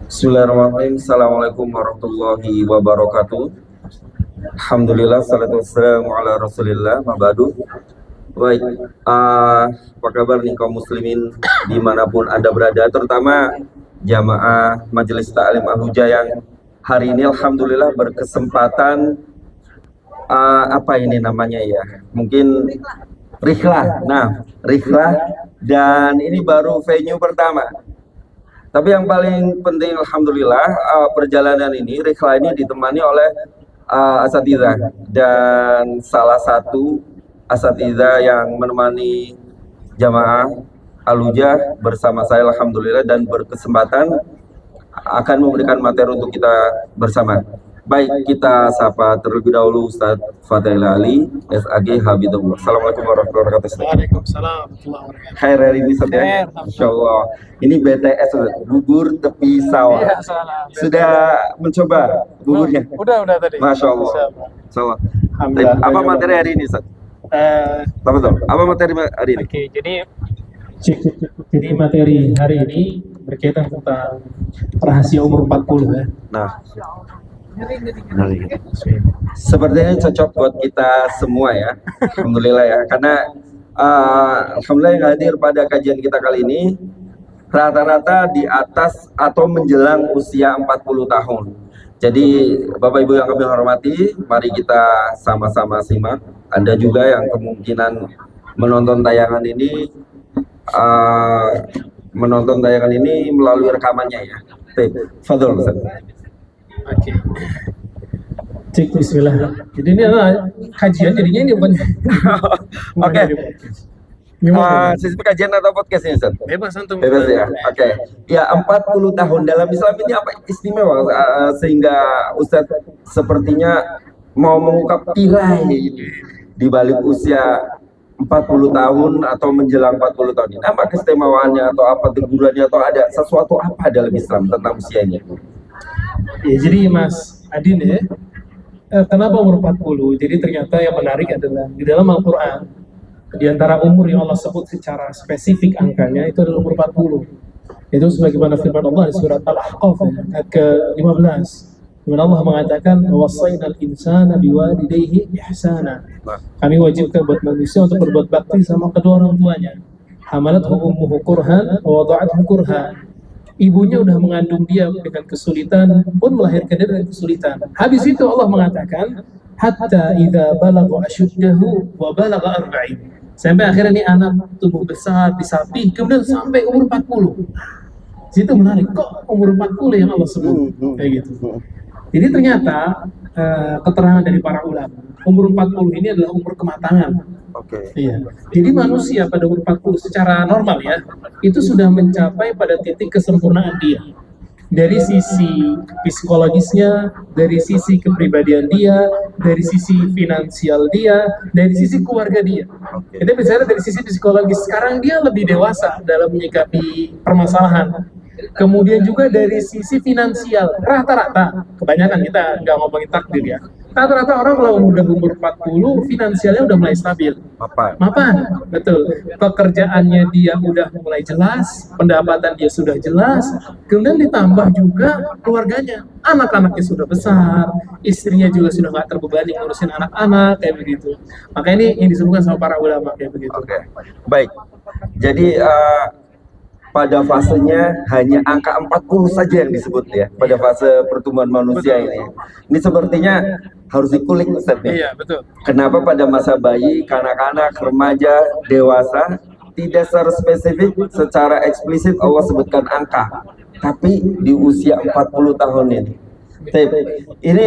Bismillahirrahmanirrahim. Assalamualaikum warahmatullahi wabarakatuh. Alhamdulillah, salatu wassalamu ala rasulillah, mabadu. Baik, apa kabar nih kaum muslimin dimanapun Anda berada, terutama jamaah Majelis Ta'lim Al-Huja yang hari ini Alhamdulillah berkesempatan, apa ini namanya ya, mungkin rihlah. Nah, rihlah, dan ini baru venue pertama. Tapi yang paling penting Alhamdulillah, perjalanan ini, rihlah ini ditemani oleh asatidzah, dan salah satu asatidzah yang menemani jamaah Al-Hujah bersama saya Alhamdulillah dan berkesempatan akan memberikan materi untuk kita bersama. Baik, kita sapa terlebih dahulu Ustadz Fadail Ali, SAG Habibullah. Assalamualaikum warahmatullahi wabarakatuh. Waalaikumsalam warahmatullahi wabarakatuh. Khair hari ini Ustadz ya. Khair. Insyaallah. Ini BTS Ustadz, bubur tepi sawah. Iya, salah. Sudah mencoba buburnya? Udah tadi. Masya Allah. Insyaallah. Apa materi hari ini Ustadz? Apa tuh? Apa materi hari ini? Oke, jadi materi hari ini berkaitan tentang rahasia umur 40 ya. Nah, sepertinya cocok buat kita semua ya, Alhamdulillah ya, karena Alhamdulillah yang hadir pada kajian kita kali ini rata-rata di atas atau menjelang usia 40 tahun. Jadi Bapak Ibu yang kami hormati, mari kita sama-sama simak. Anda juga yang kemungkinan menonton tayangan ini melalui rekamannya ya. Fadhol Ustaz. Oke. Cek bismillah. Jadi ini adalah kajian, jadinya ini bukan. Oke. Sisi kajian atau podcast ini Ustaz? Bebas antum. Bebas ya. Oke. Ya, 40 tahun dalam Islam ini apa istimewa sehingga Ustaz sepertinya mau mengungkap nilai di balik usia 40 tahun atau menjelang 40 tahun ini. Apa keistimewaannya atau apa tegurannya atau ada sesuatu apa dalam Islam tentang usianya? Ya, jadi Mas Adin ya, kenapa umur 40? Jadi ternyata yang menarik adalah di dalam Al-Quran, di antara umur yang Allah sebut secara spesifik angkanya itu adalah umur 40. Itu sebagaimana firman Allah di surat Al-Ahqaf ayat ke-15. Firman Allah mengatakan, "Wassaynal insana biwalidayhi ihsana." Kami wajibkan buat manusia untuk berbuat bakti sama kedua orang tuanya. Hamalathu ummuhu kurhan wa wada'athu kurhan. Ibunya udah mengandung dia dengan kesulitan, pun melahirkan dia dengan kesulitan. Habis itu Allah mengatakan, hatta idza balagha ashuddahu wa balagha arba'in. Sampai akhirnya ini anak tumbuh besar, disapih, kemudian sampai umur 40. Situ menarik, kok umur 40 yang Allah sebut kayak gitu. Jadi ternyata keterangan dari para ulama, umur 40 ini adalah umur kematangan. Oke. Iya. Jadi manusia pada umur 40 secara normal ya, itu sudah mencapai pada titik kesempurnaan dia. Dari sisi psikologisnya, dari sisi kepribadian dia, dari sisi finansial dia, dari sisi keluarga dia. Kita bicara dari sisi psikologis, sekarang dia lebih dewasa dalam menyikapi permasalahan. Kemudian juga dari sisi finansial, rata-rata, kebanyakan kita nggak ngomongin takdir ya, rata-rata orang kalau udah umur 40, finansialnya udah mulai stabil. Mapan, betul. Pekerjaannya dia udah mulai jelas, pendapatan dia sudah jelas, kemudian ditambah juga keluarganya, anak-anaknya sudah besar, istrinya juga sudah nggak terbebani ngurusin anak-anak, kayak begitu. Maka ini yang disebutkan sama para ulama kayak begitu. Oke. Baik. Jadi pada fasenya hanya angka 40 saja yang disebut ya, pada fase pertumbuhan manusia ini. Ini sepertinya harus dikulik Ustaz ya. Iya, betul. Kenapa pada masa bayi, kanak-kanak, remaja, dewasa tidak secara spesifik, secara eksplisit Allah sebutkan angka, tapi di usia 40 tahun ini. Ini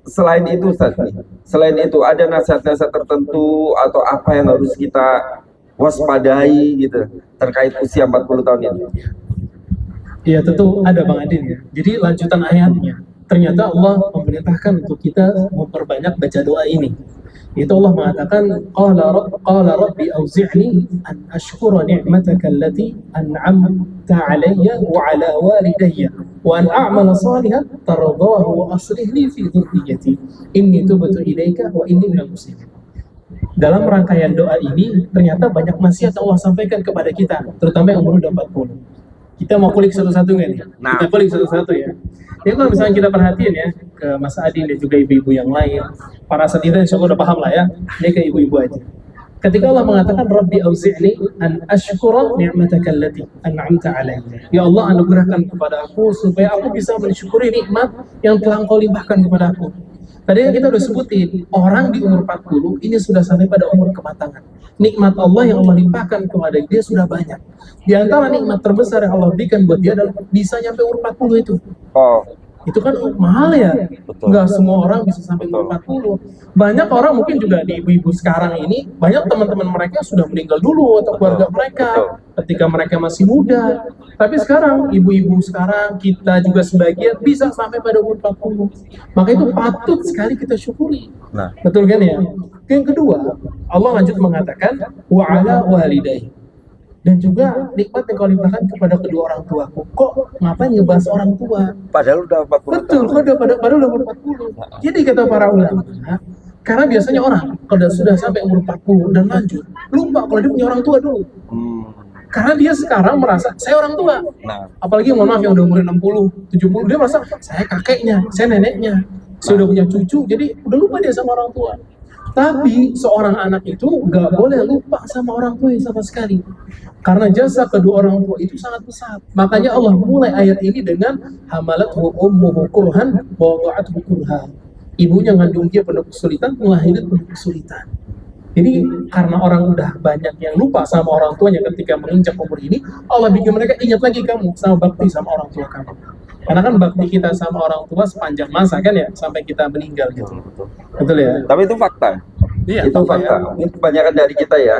selain itu Ustaz nih, selain itu ada nasihat-nasihat tertentu atau apa yang harus kita waspadai gitu terkait usia 40 tahun ini? Iya, tentu ada Bang Adin ya. Jadi lanjutan ayatnya, ternyata Allah memerintahkan untuk kita memperbanyak baca doa ini. Itu Allah mengatakan, qala rabbi auzi'ni an ashkura ni'mataka allati an'amta 'alayya wa 'ala walidayya wa an a'mala salihan tardahu wa aslih li fi dhurriyyati inni tubtu ilaika wa inni minal muslimin. Dalam rangkaian doa ini ternyata banyak nasihat Allah sampaikan kepada kita, terutama yang umur 40. Kita mau kulik satu-satu nggak nih? Nah. Kita kulik satu-satu ya. Jadi kalau misalnya kita perhatiin ya, ke Mas Adi dan juga ibu-ibu yang lain, para asatidz insya Allah udah paham lah ya, ini ke ibu-ibu aja. Ketika Allah mengatakan Rabbi auzi'ni an ashkura ni'mataka allati an'amta 'alayya. Ya Allah, anugerahkan kepada aku supaya aku bisa mensyukuri nikmat yang telah Engkau limpahkan kepada aku. Tadi yang kita udah sebutin, orang di umur 40 ini sudah sampai pada umur kematangan. Nikmat Allah yang Allah limpahkan kepada dia sudah banyak. Di antara nikmat terbesar yang Allah berikan buat dia adalah bisa nyampe umur 40 itu. Oh, Itu kan mahal ya. Betul. Nggak semua orang bisa sampai umur 40. Banyak orang mungkin juga di ibu-ibu sekarang ini, banyak teman-teman mereka sudah meninggal dulu atau keluarga mereka ketika mereka masih muda. Tapi sekarang ibu-ibu sekarang, kita juga sebagian bisa sampai pada umur 40. Maka itu patut sekali kita syukuri. nah, Betul kan ya? Yang kedua, Allah lanjut mengatakan wa ala walidayhi. Dan juga nikmat yang kau limpahkan kepada kedua orang tuaku. Kok ngapain ngebahas orang tua? padahal udah 40 Betul, tahun. kok udah umur 40. Jadi kata para ulama, karena biasanya orang kalau sudah sampai umur 40 dan lanjut, lupa kalau dia punya orang tua dulu. Hmm. Karena dia sekarang merasa, saya orang tua. Nah, Apalagi mohon maaf yang udah umur 60, 70, dia merasa, saya kakeknya, saya neneknya, saya udah punya cucu, jadi udah lupa dia sama orang tua. Tapi seorang anak itu nggak boleh lupa sama orang tua sama sekali. Karena jasa kedua orang tua itu sangat besar. Makanya Allah mulai ayat ini dengan hamalathu ummuhu kurhan wa wada'athu kurha. Ibunya ngandung dia penuh kesulitan, melahirkan penuh kesulitan. Jadi karena orang udah banyak yang lupa sama orang tuanya ketika menginjak umur ini, Allah bikin mereka ingat lagi kamu sama bakti sama orang tua kamu. Karena kan bakti kita sama orang tua sepanjang masa kan ya, sampai kita meninggal gitu. Betul ya? tapi itu fakta. Iya, Itu fakta. Mungkin kebanyakan dari kita ya,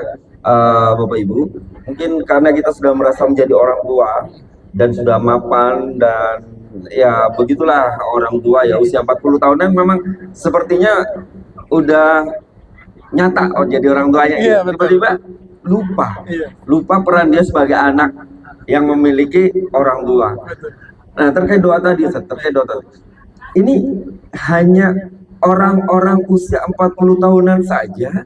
Bapak Ibu, mungkin karena kita sudah merasa menjadi orang tua dan sudah mapan dan ya begitulah orang tua ya usia 40 tahunan memang sepertinya udah nyata jadi orang tuanya. Iya, betul. Tiba-tiba lupa. Iya. Lupa peran dia sebagai anak yang memiliki orang tua. Nah, terkait doa tadi, ini hanya orang-orang usia 40 tahunan saja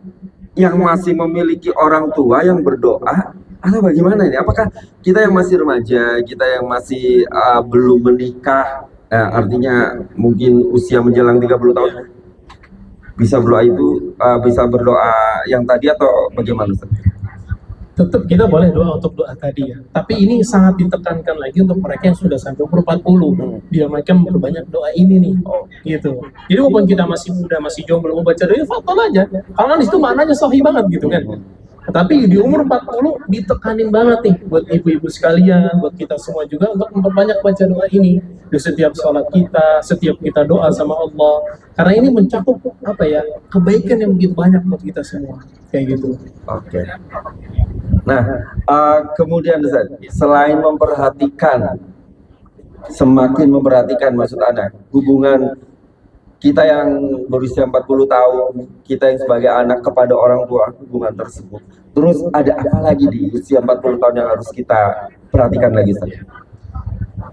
yang masih memiliki orang tua yang berdoa atau bagaimana ini? Apakah kita yang masih remaja, kita yang masih belum menikah, artinya mungkin usia menjelang 30 tahun bisa berdoa yang tadi atau bagaimana? Tetap kita boleh doa untuk doa tadi ya. Tapi ini sangat ditekankan lagi untuk mereka yang sudah sampai umur 40. Dia mereka memperbanyak doa ini nih. Gitu. Jadi walaupun kita masih muda, masih jomblo, mau baca doa ini fatal aja. Karena di situ maknanya sahih banget gitu kan. Tapi di umur 40 ditekanin banget nih buat ibu-ibu sekalian, buat kita semua juga untuk memperbanyak baca doa ini di setiap sholat kita, setiap kita doa sama Allah. Karena ini mencakup apa ya, kebaikan yang begitu banyak buat kita semua. Kayak gitu. Oke. Nah, kemudian Ustaz, selain semakin memperhatikan maksud Anda, hubungan kita yang berusia 40 tahun, kita yang sebagai anak kepada orang tua, hubungan tersebut. Terus ada apa lagi di usia 40 tahun yang harus kita perhatikan lagi, Ustaz?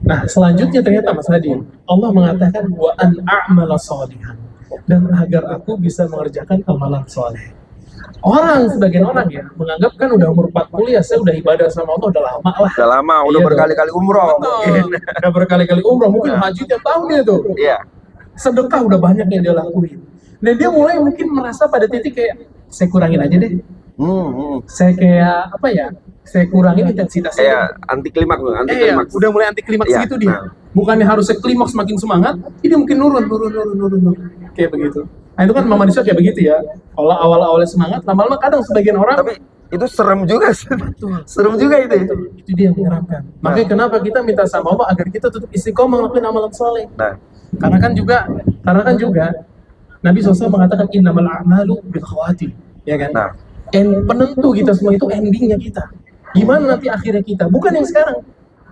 Nah, selanjutnya ternyata Mas Hadi, Allah mengatakan wa an a'mala sholihan, dan agar aku bisa mengerjakan amalan soleh. Sebagian orang ya menganggap kan udah umur 40 ya saya udah ibadah sama Allah udah lama lah. Udah lama, udah Iya, berkali-kali umroh. Betul. Udah berkali-kali umroh, mungkin haji tiap tahun dia tuh. Iya. Sedekah udah banyak yang dia lakuin. Dan dia mulai mungkin merasa pada titik kayak saya kurangin aja deh. Saya kayak apa ya? Saya kurangin intensitasnya. Kayak anti klimaks. Udah mulai anti klimaks Iya, gitu dia. Bukannya harusnya klimaks makin semangat, ini mungkin nurun. Kayak begitu. Nah itu kan manusia kayak begitu ya. Kalau awal-awalnya semangat, lama-lama kadang sebagian orang. Tapi itu serem juga sih. Betul. Serem juga itu. Itu dia yang menyeramkan. Makanya kenapa kita minta sama Allah agar kita tetap istiqomah ngelakuin amalan soleh. Nah, Karena kan juga Nabi SAW mengatakan innamal a'malu bil khawatim, ya kan? Nah. Penentu kita semua itu endingnya kita. Gimana nanti akhirnya kita? Bukan yang sekarang.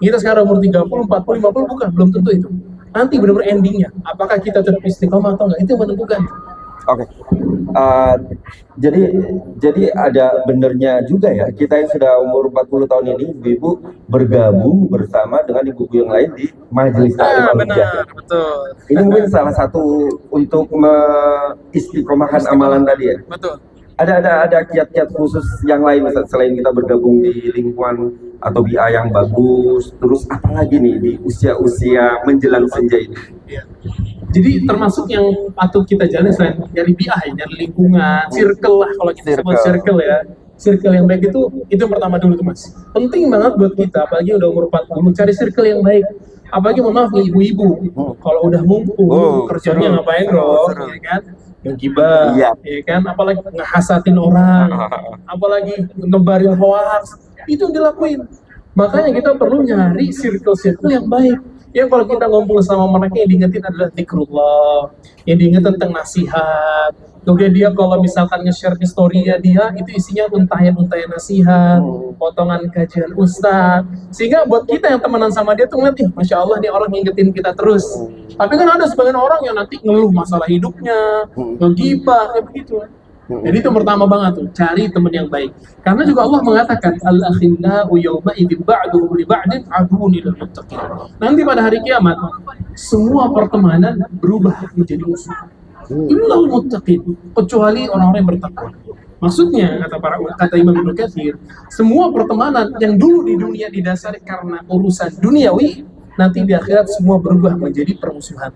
Kita sekarang umur 30, 40, 50 bukan, belum tentu itu. Nanti benar-benar endingnya. Apakah kita tetap istiqomah atau enggak? Itu yang menentukan. Oke. Jadi ada benernya juga ya, kita yang sudah umur 40 tahun ini, ibu-ibu bergabung bersama dengan ibu-ibu yang lain di Majelis Taklim Al-Hijjah. Betul. Ini mungkin salah satu untuk mengistiqomahkan amalan tadi ya. Betul. Ada kiat-kiat khusus yang lain Ustaz, selain kita bergabung di lingkungan atau BIA yang bagus, terus apalagi nih di usia-usia menjelang senja ini? Ya. Jadi termasuk yang patut kita jalani selain dari BIA ya, dari lingkungan, circle lah kalau kita sebut circle ya. Circle yang baik itu yang pertama dulu tuh Mas. Penting banget buat kita, apalagi udah umur 40, cari circle yang baik. Apalagi mohon maaf nih ibu-ibu, kalau udah mumpung kerjanya ngapain dong, ya kan? Yang gibah, ya kan? Apalagi ngehasatin orang, apalagi ngebarin hoax, itu yang dilakuin. Makanya kita perlu nyari circle-circle yang baik. Ya kalau kita ngumpul sama mereka yang diingetin adalah zikrullah, yang diinget tentang nasihat. Kemudian dia kalau misalkan nge-share historinya dia, itu isinya untayan-untayan nasihat, potongan kajian ustaz. Sehingga buat kita yang temenan sama dia tuh ngeliat, Masya Allah nih orang ngingetin kita terus. Tapi kan ada sebagian orang yang nanti ngeluh masalah hidupnya, ngegibah, kayak begitu. Jadi itu pertama banget tuh, cari teman yang baik. Karena juga Allah mengatakan al-akhillau yawma idzin ba'duhum li ba'din aduwwun lil muttaqin. Nanti pada hari kiamat semua pertemanan berubah menjadi musuh. Illal muttaqin, kecuali orang-orang yang bertakwa. Maksudnya kata Imam Ibnu Katsir, semua pertemanan yang dulu di dunia didasari karena urusan duniawi, nanti di akhirat semua berubah menjadi permusuhan.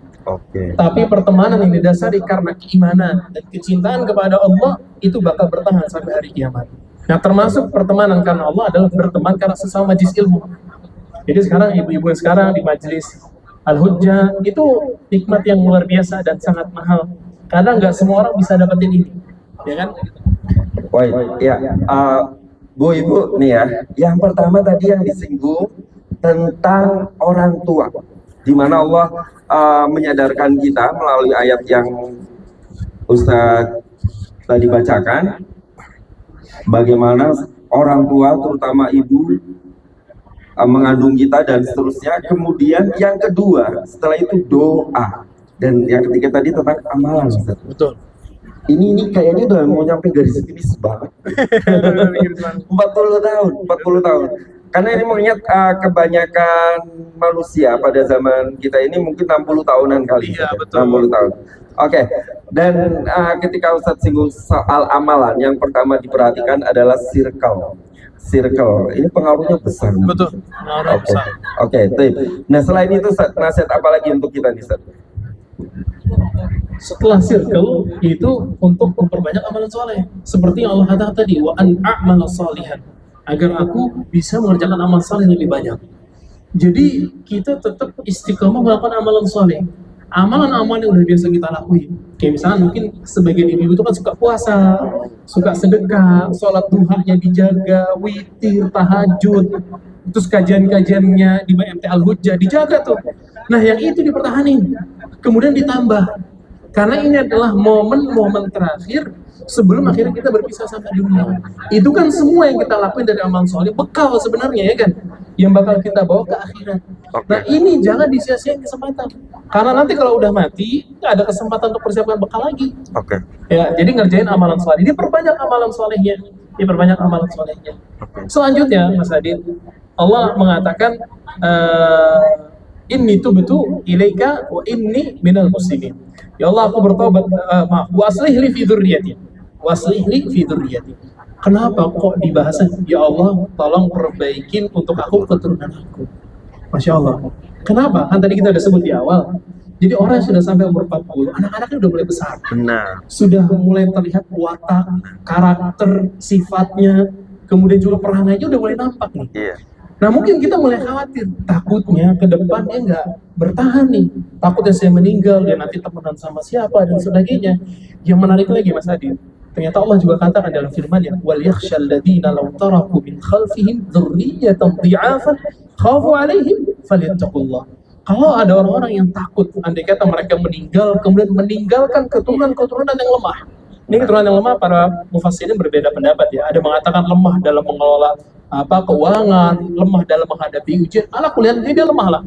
Tapi pertemanan yang didasari karena keimanan dan kecintaan kepada Allah itu bakal bertahan sampai hari kiamat. Nah, termasuk pertemanan karena Allah adalah berteman karena sesama majelis ilmu. Jadi sekarang ibu-ibu yang sekarang di majelis Al-Hujjah itu nikmat yang luar biasa dan sangat mahal. Karena nggak semua orang bisa dapetin ini, ya kan? Wah, ya, Bu Ibu nih ya. Yang pertama tadi yang disinggung tentang orang tua, di mana Allah menyadarkan kita melalui ayat yang Ustadz tadi bacakan, bagaimana orang tua, terutama ibu, mengandung kita dan seterusnya. Kemudian yang kedua, setelah itu doa, dan yang ketiga tadi tentang amalan. Betul. Ini kayaknya udah mau nyampe garis finish banget. 40 tahun. Karena ini mengingat kebanyakan manusia pada zaman kita ini mungkin 60 tahunan kali. Iya, betul. 60 tahun. Oke. Dan ketika Ustadz singgung soal amalan, yang pertama diperhatikan adalah circle. Ini pengaruhnya besar. Betul. Pengaruhnya besar. Oke. Nah, selain itu nasihat apa lagi untuk kita nih, Ustadz? Setelah circle itu untuk memperbanyak amalan soleh, seperti yang Allah katakan tadi, wa an a'mala salihan, agar aku bisa mengerjakan amal soleh yang lebih banyak. Jadi kita tetap istiqomah melakukan amalan soleh, amalan-amalan yang udah biasa kita lakuin. Kayak misalnya mungkin sebagian ibu itu kan suka puasa, suka sedekah, sholat duhanya dijaga, witir, tahajud, terus kajian-kajiannya di BMT Al-Hujjah dijaga tuh. Nah yang itu dipertahanin, kemudian ditambah. Karena ini adalah momen-momen terakhir sebelum akhirnya kita berpisah sama dunia. Itu kan semua yang kita lakuin dari amal soleh, bekal sebenarnya ya kan, yang bakal kita bawa ke akhirat. Nah ini jangan disia-siain kesempatan. Karena nanti kalau udah mati, nggak ada kesempatan untuk persiapkan bekal lagi. Ya, jadi ngerjain amalan soleh. Diperbanyak amalan solehnya. Selanjutnya, Mas Adit, Allah mengatakan, inni tubtu ilaika wa inni minal muslimin. Ya Allah, aku bertobat, wa aslih li fi dzurriyyati. Kenapa kok dibahasan? Ya Allah, tolong perbaikin untuk aku keturunan aku. Masya Allah. Kenapa? Kan tadi kita udah sebut di awal. Jadi orang yang sudah sampai umur 40, anak-anaknya udah mulai besar. Sudah mulai terlihat watak, karakter, sifatnya, kemudian juga perangannya udah mulai nampak nih. Nah mungkin kita mulai khawatir, takutnya ke depannya nggak bertahan nih, takutnya saya meninggal, dia nanti temenan sama siapa dan sebagainya. Yang menarik lagi Mas Adit, ternyata Allah juga katakan dalam firman-Nya, wal yakhshal ladzina law taraku min khalfihim dzurriyyatan dhi'afan khafu 'alaihim falyattaqullah. Kalau ada orang-orang yang takut, andai kata mereka meninggal, kemudian meninggalkan keturunan-keturunan yang lemah. Ini keturunan yang lemah, para mufassirin berbeda pendapat ya. Ada mengatakan lemah dalam mengelola keuangan, lemah dalam menghadapi ujian. Ala kuliah dia lemah lah.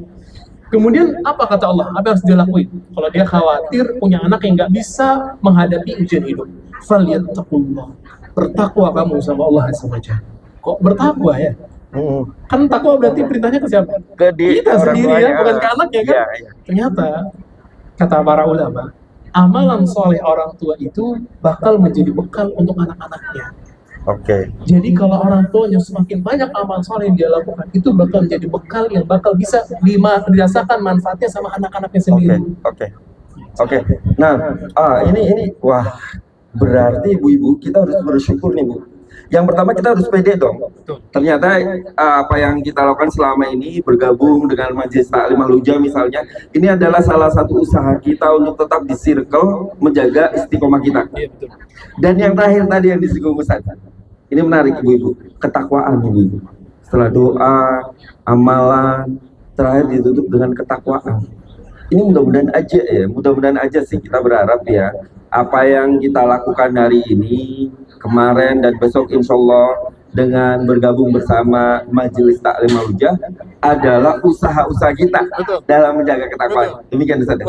Kemudian apa kata Allah? Apa yang harus dia lakuin? Kalau dia khawatir punya anak yang nggak bisa menghadapi ujian hidup, falyattaqullah. Bertakwa kamu sama Allah Azza wa Jalla. Kok bertakwa ya? Kan takwa berarti perintahnya ke siapa? Ke kita sendiri ya, bukan ke anaknya kan? Ternyata kata para ulama, amalan soleh orang tua itu bakal menjadi bekal untuk anak-anaknya. Oke. Jadi kalau orang tuanya semakin banyak amal soleh yang dia lakukan, itu bakal menjadi bekal yang bakal bisa dirasakan manfaatnya sama anak-anaknya sendiri. Oke. Nah, ini wah, berarti ibu-ibu kita harus bersyukur nih Bu. Yang pertama kita harus pede dong. Ternyata apa yang kita lakukan selama ini bergabung dengan Majelis Taklim Al-Hujah misalnya, ini adalah salah satu usaha kita untuk tetap di circle menjaga istiqomah kita. Dan yang terakhir tadi yang disinggung Ustaz, ini menarik ibu-ibu, ketakwaan ibu-ibu. Setelah doa, amalan, terakhir ditutup dengan ketakwaan. Ini mudah-mudahan aja sih kita berharap ya, apa yang kita lakukan hari ini, kemarin dan besok insya Allah dengan bergabung bersama Majelis Taklim Al-Hujah adalah usaha-usaha kita dalam menjaga ketakwaan. Demikian Ustaz.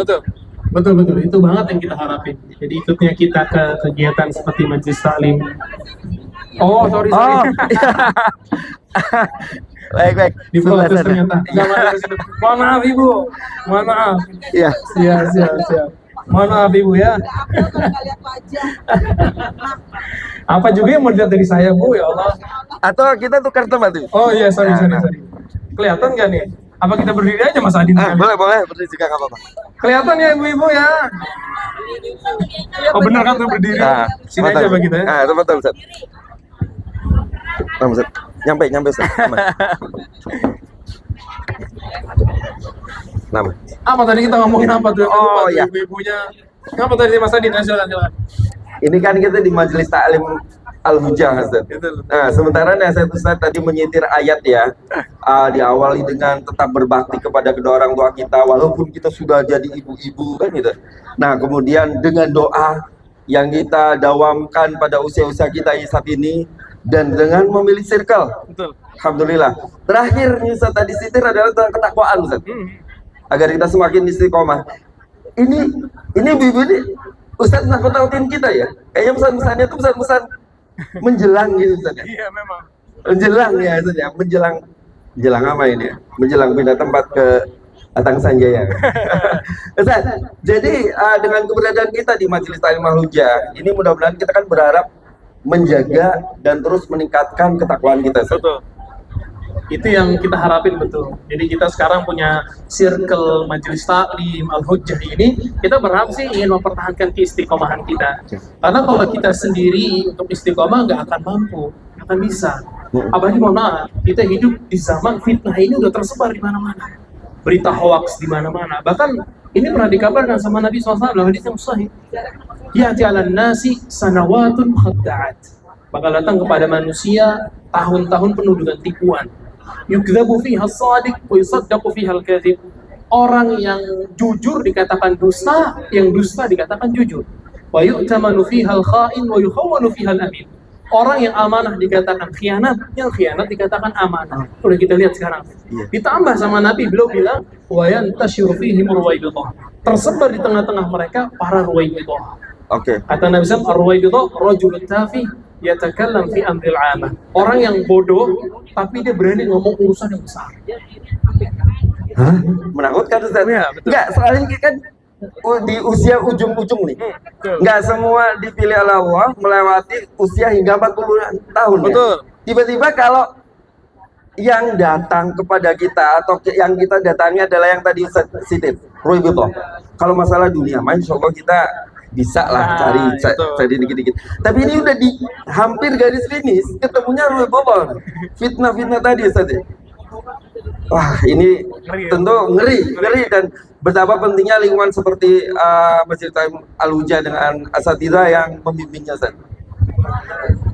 Betul, itu banget yang kita harapin. Jadi ikutnya kita ke kegiatan seperti Majelis Taklim. Sorry. Baik. Diprotes ternyata. Mohon maaf Ibu. Mohon maaf. Iya. Siap. Mohon maaf Ibu ya. Apa juga yang mau dilihat dari saya Bu, ya Allah. Atau kita tukar tempat tuh. Oh iya, sorry. Kelihatan nggak nih? Apa kita berdiri aja Mas Adin? Boleh berdiri juga nggak apa-apa. Kelihatan ya ibu-ibu ya. Oh benar kan tuh berdiri. Sini aja bagi kita ya. Betul Ustaz. Ustaz. Nyampe Ustaz. Nama. Apa tadi kita ngomongin apa tuh? Oh iya. Ibu-ibunya. Apa tadi Mas Adin? Silakan. Ini kan kita di Majelis Taklim Al-Hujah, Ustaz. Nah, sementara nasihat Ustaz tadi menyitir ayat ya, diawali dengan tetap berbakti kepada kedua orang tua kita walaupun kita sudah jadi ibu-ibu kan gitu. Nah, kemudian dengan doa yang kita dawamkan pada usia-usia kita saat ini dan dengan memilih circle. Betul. Alhamdulillah. Terakhir Ustaz tadi sitir adalah tentang ketakwaan Ustaz. Agar kita semakin istiqomah. Ini ibu-ibu ini Ustaz nakut-nakutin kita ya. Kayaknya pesan-pesannya itu pesan-pesan menjelang gitu Ustaz ya. Iya memang. Menjelang ya Ustaz ya. Menjelang apa ini ya? Menjelang pindah tempat ke Atang Sanjaya. Ustaz, jadi dengan keberadaan kita di Majelis Taklim Al-Hujah, ini mudah-mudahan kita kan berharap menjaga dan terus meningkatkan ketakwaan kita Ustaz. Betul. Itu yang kita harapin betul. Jadi kita sekarang punya circle Majelis Taklim Al-Hujah ini, kita berharap sih ingin mempertahankan keistiqomahan kita. Karena kalau kita sendiri untuk istiqomah nggak akan mampu, nggak akan bisa. Apalagi mohon maaf, kita hidup di zaman fitnah ini udah tersebar di mana-mana. Berita hoax di mana-mana. Bahkan ini pernah dikabarkan sama Nabi SAW dalam hadis yang sahih. Ya'ti 'alan nasi sanawatun khadda'at. Bakal datang kepada manusia tahun-tahun penuh dengan tipuan. Yukdzabu fiha as-shadiq wa yusaddaqu fiha al-kadzib. Orang yang jujur dikatakan dusta, yang dusta dikatakan jujur. Wa yu'tamanu fiha al-kha'in wa yukhawwanu fiha al-amin. Orang yang amanah dikatakan khianat, yang khianat dikatakan amanah. Udah kita lihat sekarang. Ditambah sama Nabi, beliau bilang wa yantashiru fihim ruwaibidah. Tersebar di tengah-tengah mereka para ruwaibidah. Oke. Kata Nabi SAW, ar-ruwaibidah rajulun tafi yatakallam fi amril 'amah. Orang yang bodoh tapi dia berani ngomong urusan yang besar. Hah? Menakutkan Ustaz. Ya, betul. Enggak, soalnya kan di usia ujung-ujung nih. Enggak semua dipilih oleh Allah melewati usia hingga 40 tahun. Betul. Ya? Tiba-tiba kalau yang datang kepada kita atau yang kita datangi adalah yang tadi Ustaz sitir, ruwaibidah. Kalau masalah dunia, insya Allah kita bisa lah cari dikit-dikit. Tapi ini udah di hampir garis finish, ketemunya ruwaibidah. Fitnah tadi Ustaz. Wah, ini tentu ngeri dan betapa pentingnya lingkungan seperti Majelis Taklim Al-Hujah dengan asatidzah yang membimbingnya Ustaz.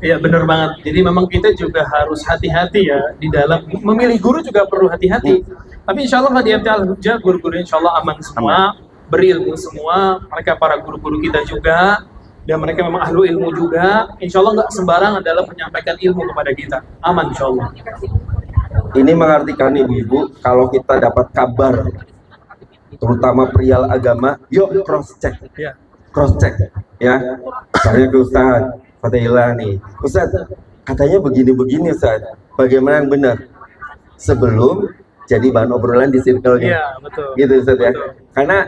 Iya benar banget. Jadi memang kita juga harus hati-hati ya di dalam memilih guru juga perlu hati-hati. Tapi insya Allah di MT Al-Hujah guru-guru insya Allah aman semua, berilmu semua. Mereka para guru-guru kita juga dan mereka memang ahlu ilmu juga. Insya Allah nggak sembarang dalam menyampaikan ilmu kepada kita. Aman insya Allah. Ini mengartikan ibu-ibu kalau kita dapat kabar terutama perihal agama, yuk cross check ya. Misalnya ke Ustaz Fatihillah nih, Ustaz katanya begini Ustaz, bagaimana yang benar sebelum jadi bahan obrolan di circle-nya. Iya, betul. Gitu Ustaz ya. Karena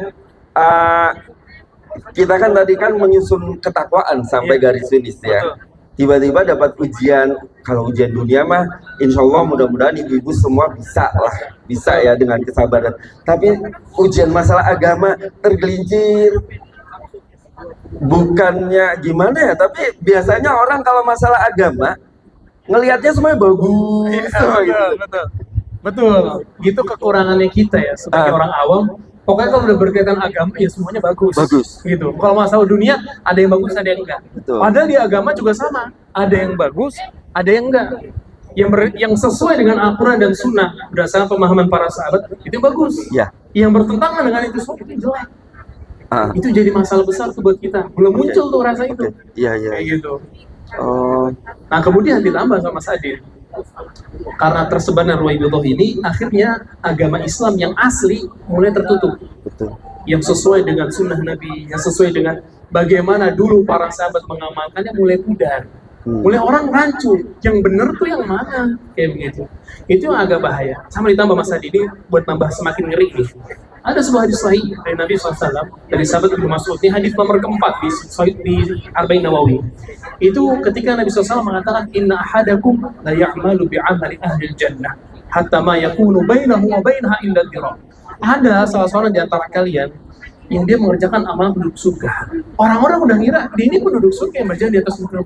kita kan tadi kan menyusun ketakwaan sampai garis finish ya. Betul. Tiba-tiba dapat ujian, kalau ujian dunia mah insya Allah mudah-mudahan ibu-ibu semua bisa lah, bisa ya dengan kesabaran. Tapi ujian masalah agama tergelincir, bukannya gimana ya, tapi biasanya orang kalau masalah agama ngelihatnya semuanya bagus. Betul. Gitu kekurangannya kita ya sebagai orang awam. Pokoknya kalau udah berkaitan agama ya semuanya bagus. Gitu. Kalau masalah dunia ada yang bagus, ada yang enggak. Betul. Padahal di agama juga sama. Ada yang bagus, ada yang enggak. Yang sesuai dengan Al-Quran dan Sunnah berdasarkan pemahaman para sahabat itu bagus. Ya. Yang bertentangan dengan itu semua itu jelek. Itu jadi masalah besar tuh buat kita. Belum muncul tuh rasa itu. Iya. Kayak gitu. Oh. Nah kemudian ditambah sama Sadin, karena tersebarnya Ruwaibidah ini, akhirnya agama Islam yang asli mulai tertutup. Betul. Yang sesuai dengan sunnah Nabi, yang sesuai dengan bagaimana dulu para sahabat mengamalkannya mulai pudar. Mulai orang rancu, yang benar tuh yang mana? Kayak begitu. Itu yang agak bahaya. Sama ditambah Mas Hadi ini buat nambah semakin ngeri nih. Ada sebuah hadis sahih dari Nabi SAW, dari sahabat Ibnu Mas'ud. Ini hadis nomor keempat di Arba'in Nawawi. Itu ketika Nabi SAW mengatakan, Inna ahadakum la ya'malu bi'amali ahli jannah hatta ma yakunu bainahu wa bainaha illa dhira'. Ada salah seorang di antara kalian yang dia mengerjakan amalan penduduk surga. Orang-orang udah ngira dia ini penduduk surga yang berjalan di atas surga.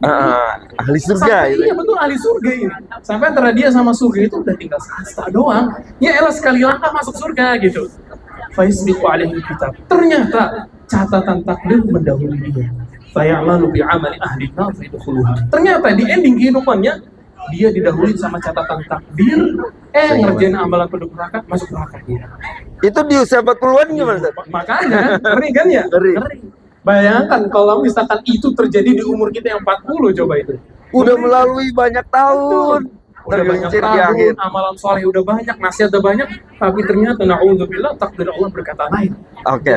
Ahli surga. Sampai, iya betul, ahli surga ini. Sampai antara dia sama surga itu udah tinggal sasta doang. Ya elah sekali langkah masuk surga gitu. Faisbiqu alaihi kitab. Ternyata catatan takdir mendahului dia. Fayamalu bi'amali ahli nar fayadkhuluha. Ternyata di ending kehidupannya dia didahului sama catatan takdir, ngerjain amalan penduduk neraka, masuk neraka dia. Itu di usia 40-an gimana, Ustaz? Makanya, ngeri kan ya? Ngeri. Bayangkan kalau misalkan itu terjadi di umur kita yang 40, coba itu. Udah melalui banyak tahun. Udah banyak tahun, amalan soleh udah banyak, nasihat udah banyak, tapi ternyata na'udzubillah takdir Allah berkata lain. Oke.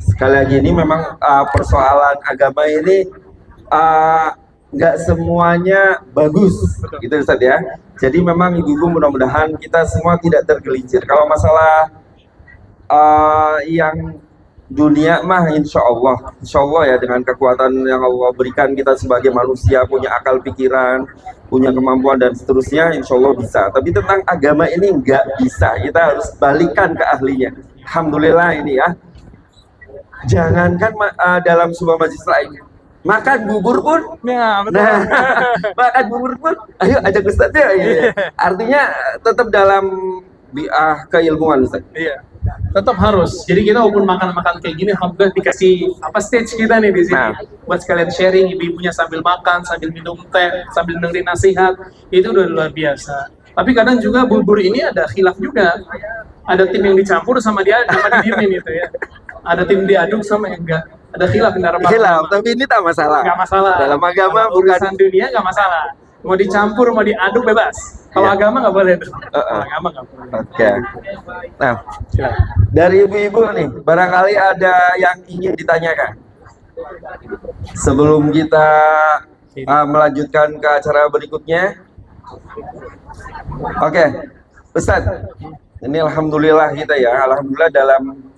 Sekali lagi ini memang persoalan agama ini nggak semuanya bagus, gitu Ustaz ya. Jadi memang ibu-ibu mudah-mudahan kita semua tidak tergelincir. Kalau masalah yang dunia mah insya Allah ya dengan kekuatan yang Allah berikan kita sebagai manusia punya akal pikiran, punya kemampuan dan seterusnya, insya Allah bisa. Tapi tentang agama ini nggak bisa, kita harus balikan ke ahlinya. Alhamdulillah ini ya. Jangankan dalam sebuah majelis lain, makan bubur pun, makan bubur pun, ayo ajak Ustaz ya. Artinya tetap dalam keilmuan Ustaz. Iya. Tetap harus. Jadi kita walaupun makan kayak gini, alhamdulillah dikasih stage kita nih di sini. Buat sekalian sharing, ibu-ibunya sambil makan, sambil minum teh, sambil dengerin nasihat, itu udah luar biasa. Tapi kadang juga bubur ini ada khilaf juga. Ada tim yang dicampur sama dia, sama didiemin gitu ya. Ada tim diaduk sama yang enggak. Ada khilaf antara khilaf, tapi ini tak masalah. Enggak masalah. Dalam agama bukan urusan dunia enggak masalah. Mau dicampur, mau diaduk bebas. Kalau agama nggak boleh tuh. Agama nggak boleh. Oke. Nah, dari ibu-ibu nih, barangkali ada yang ingin ditanyakan sebelum kita melanjutkan ke acara berikutnya. Oke, Ustaz, ini alhamdulillah kita ya, alhamdulillah dalam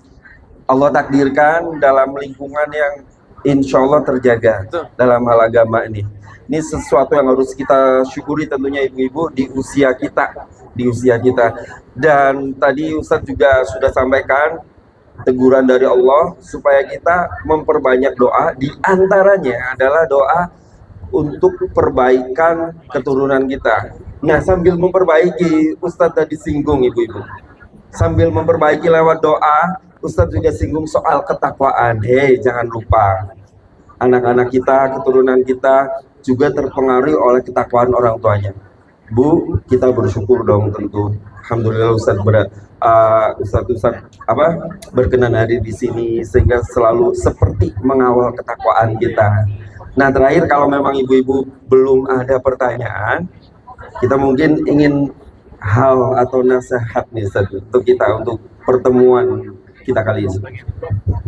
Allah takdirkan dalam lingkungan yang insya Allah terjaga dalam hal agama ini. Ini sesuatu yang harus kita syukuri tentunya ibu-ibu di usia kita, Dan tadi Ustadz juga sudah sampaikan teguran dari Allah supaya kita memperbanyak doa. Di antaranya adalah doa untuk perbaikan keturunan kita. Nah, sambil memperbaiki, Ustadz tadi singgung ibu-ibu. Sambil memperbaiki lewat doa, Ustadz juga singgung soal ketakwaan. Hei, jangan lupa anak-anak kita, keturunan kita juga terpengaruhi oleh ketakwaan orang tuanya. Bu, kita bersyukur dong tentu. Alhamdulillah Ustadz berkenan hadir di sini sehingga selalu seperti mengawal ketakwaan kita. Nah, terakhir kalau memang ibu-ibu belum ada pertanyaan, kita mungkin ingin hal atau nasihat nih Ustadz untuk kita untuk pertemuan kita kali ini.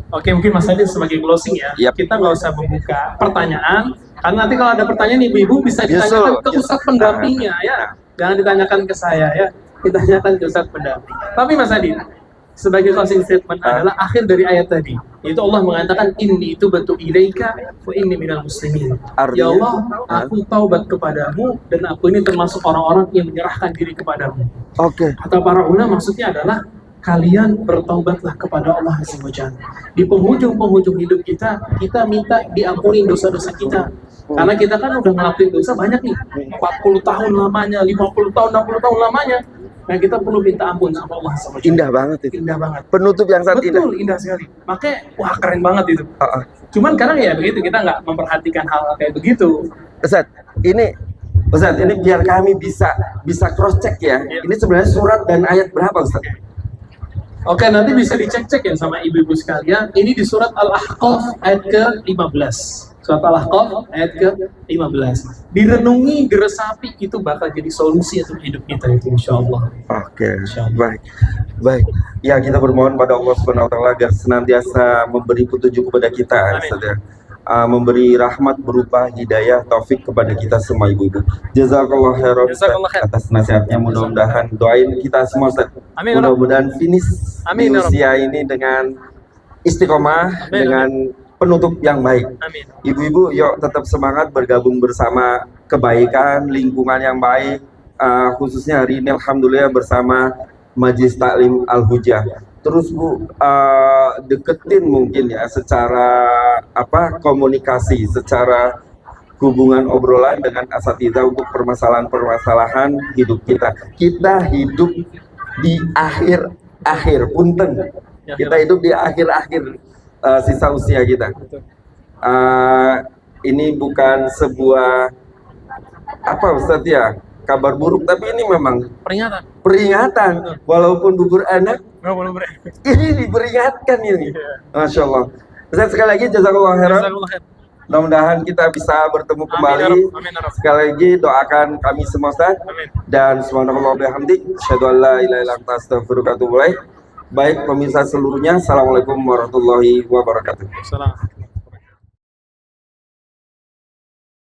Oke, mungkin Mas Hadi sebagai closing ya. Kita nggak usah membuka pertanyaan, karena nanti kalau ada pertanyaan ibu-ibu bisa ditanyakan ke Ustadz pendampingnya ya. Jangan ditanyakan ke saya ya, ditanyakan ke Ustadz pendamping. Tapi Mas Hadi, sebagai closing statement adalah akhir dari ayat tadi, yaitu Allah mengatakan inni tubtu ilaika wa inni minal muslimin. Artinya, Ya Allah, aku taubat kepadamu dan aku ini termasuk orang-orang yang menyerahkan diri kepadamu. Oke. Kata para ulama maksudnya adalah kalian bertaubatlah kepada Allah Azza wa Jalla. Di penghujung hidup kita minta diampuni dosa-dosa kita. Karena kita kan udah ngelakuin dosa banyak nih, 40 tahun lamanya, 50 tahun, 60 tahun lamanya. Nah kita perlu minta ampun sama Allah Azza wa Jalla. Indah banget itu. Indah banget. Penutup yang sangat indah. Betul, indah sekali. Makanya, wah keren banget itu. Cuman kadang ya begitu, kita nggak memperhatikan hal kayak begitu. Ustaz, ini biar kami bisa cross check ya. Ini sebenarnya surat dan ayat berapa, Ustaz? Oke, nanti bisa dicek-cek ya sama ibu-ibu sekalian. Ini di surat Al-Ahqaf ayat ke-15. Surat Al-Ahqaf ayat ke-15. Direnungi, geresapi, itu bakal jadi solusi untuk hidup kita itu insyaallah. Oke, baik. Ya, kita bermohon pada Allah Subhanahu wa taala agar senantiasa memberi petunjuk kepada kita, Ustaz ya. Memberi rahmat berupa hidayah taufik kepada kita semua ibu-ibu. Jazakallah khairan atas nasihatnya. Mudah-mudahan doain kita semua, Ustaz. Amin. Mudah-mudahan finish di Amin. usia ini dengan istiqomah, dengan penutup yang baik. Amin. Ibu-ibu, yuk tetap semangat bergabung bersama kebaikan, lingkungan yang baik. Khususnya hari ini alhamdulillah bersama Majelis Taklim Al-Hujah. Terus Bu, deketin mungkin ya secara komunikasi, secara hubungan obrolan dengan asatidzah untuk permasalahan-permasalahan hidup kita. Kita hidup di akhir punten. Kita hidup di akhir sisa usia kita. Ini bukan sebuah Ustadz ya, kabar buruk, tapi ini memang peringatan. Walaupun gugur anak, ini diperingatkan ini. Masya Allah. Ustadz, sekali lagi jazakallah khairan. Mudah-mudahan kita bisa bertemu kembali. Amin. Sekali lagi doakan kami semua, Ustaz. Dan subhanallah bihamdik, asyhadu an la ilaha illa anta astaghfiruka wa atubu ilaik. Baik pemirsa seluruhnya, assalamualaikum warahmatullahi wabarakatuh. Salam.